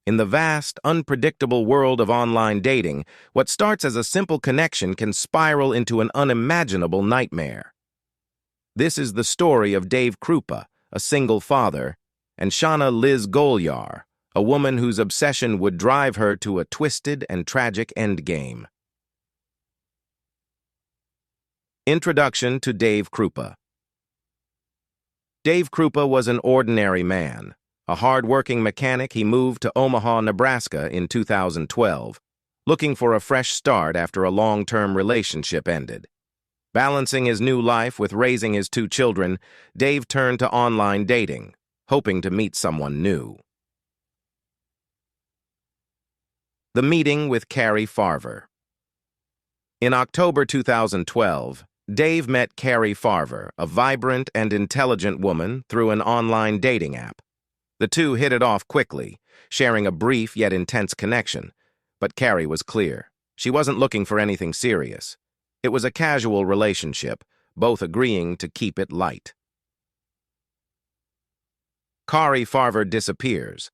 In the vast, unpredictable world of online dating, what starts as a simple connection can spiral into an unimaginable nightmare. This is the story of Dave Krupa, a single father, and Shauna Liz Goar, a woman whose obsession would drive her to a twisted and tragic endgame. Introduction to Dave Krupa. Dave Krupa was an ordinary man. A hard-working mechanic, he moved to Omaha, Nebraska in 2012, looking for a fresh start after a long-term relationship ended. Balancing his new life with raising his 2 children, Dave turned to online dating, hoping to meet someone new. The meeting with Carrie Farver. In October 2012, Dave met Carrie Farver, a vibrant and intelligent woman, through an online dating app. The two hit it off quickly, sharing a brief yet intense connection. But Carrie was clear. She wasn't looking for anything serious. It was a casual relationship, both agreeing to keep it light. Carrie Farver disappears.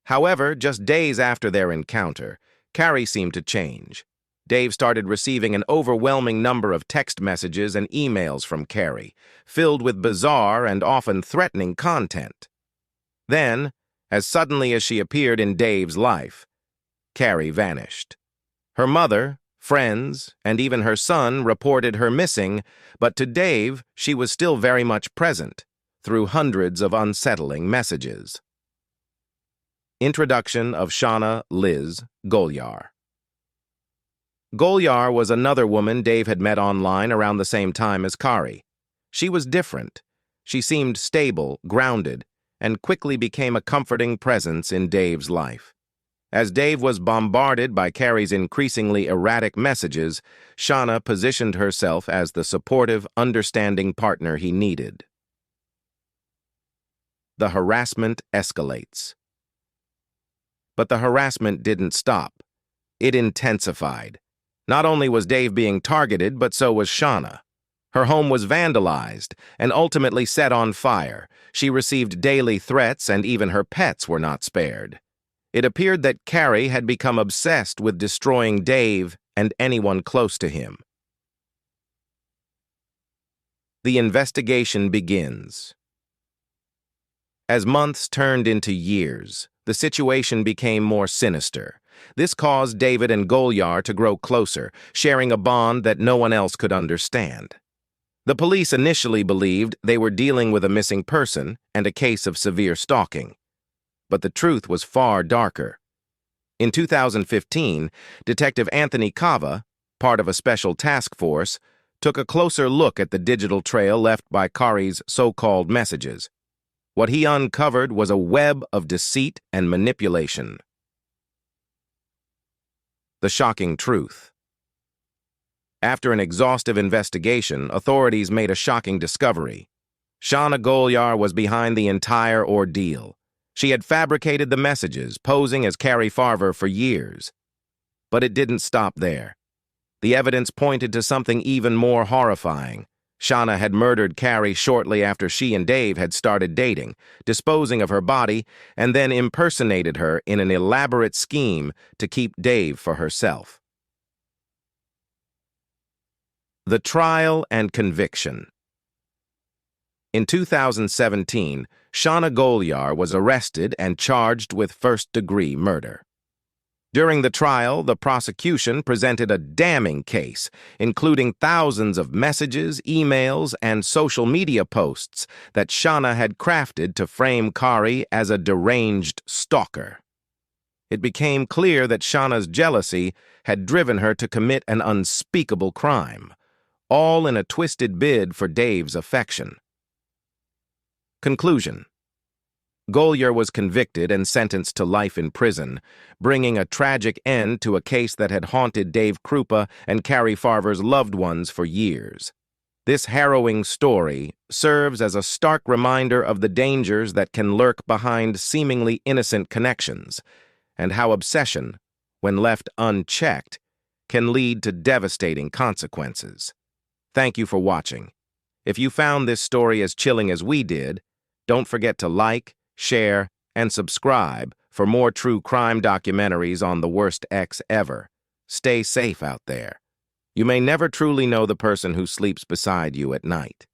However, just days after their encounter, Carrie seemed to change. Dave started receiving an overwhelming number of text messages and emails from Carrie, filled with bizarre and often threatening content. Then, as suddenly as she appeared in Dave's life, Carrie vanished. Her mother, friends, and even her son reported her missing, but to Dave, she was still very much present, through hundreds of unsettling messages. Introduction of Shauna Liz Goar. Goar was another woman Dave had met online around the same time as Carrie. She was different. She seemed stable, grounded, and quickly became a comforting presence in Dave's life. As Dave was bombarded by Carrie's increasingly erratic messages, Shauna positioned herself as the supportive, understanding partner he needed. The harassment escalates. But the harassment didn't stop. It intensified. Not only was Dave being targeted, but so was Shauna. Her home was vandalized and ultimately set on fire. She received daily threats, and even her pets were not spared. It appeared that Carrie had become obsessed with destroying Dave and anyone close to him. The investigation begins. As months turned into years, the situation became more sinister. This caused David and Goar to grow closer, sharing a bond that no one else could understand. The police initially believed they were dealing with a missing person and a case of severe stalking. But the truth was far darker. In 2015, Detective Anthony Cava, part of a special task force, took a closer look at the digital trail left by Carrie's so-called messages. What he uncovered was a web of deceit and manipulation. The shocking truth. After an exhaustive investigation, authorities made a shocking discovery. Shauna Goar was behind the entire ordeal. She had fabricated the messages, posing as Carrie Farver for years. But it didn't stop there. The evidence pointed to something even more horrifying. Shauna had murdered Carrie shortly after she and Dave had started dating, disposing of her body, and then impersonated her in an elaborate scheme to keep Dave for herself. The trial and conviction. In 2017, Shauna Goar was arrested and charged with first-degree murder. During the trial, the prosecution presented a damning case, including thousands of messages, emails, and social media posts that Shauna had crafted to frame Carrie as a deranged stalker. It became clear that Shauna's jealousy had driven her to commit an unspeakable crime, all in a twisted bid for Dave's affection. Conclusion. Goar was convicted and sentenced to life in prison, bringing a tragic end to a case that had haunted Dave Krupa and Carrie Farver's loved ones for years. This harrowing story serves as a stark reminder of the dangers that can lurk behind seemingly innocent connections, and how obsession, when left unchecked, can lead to devastating consequences. Thank you for watching. If you found this story as chilling as we did, don't forget to like, share, and subscribe for For more true crime documentaries on the worst ex ever, stay safe out there. You may never truly know the person who sleeps beside you at night.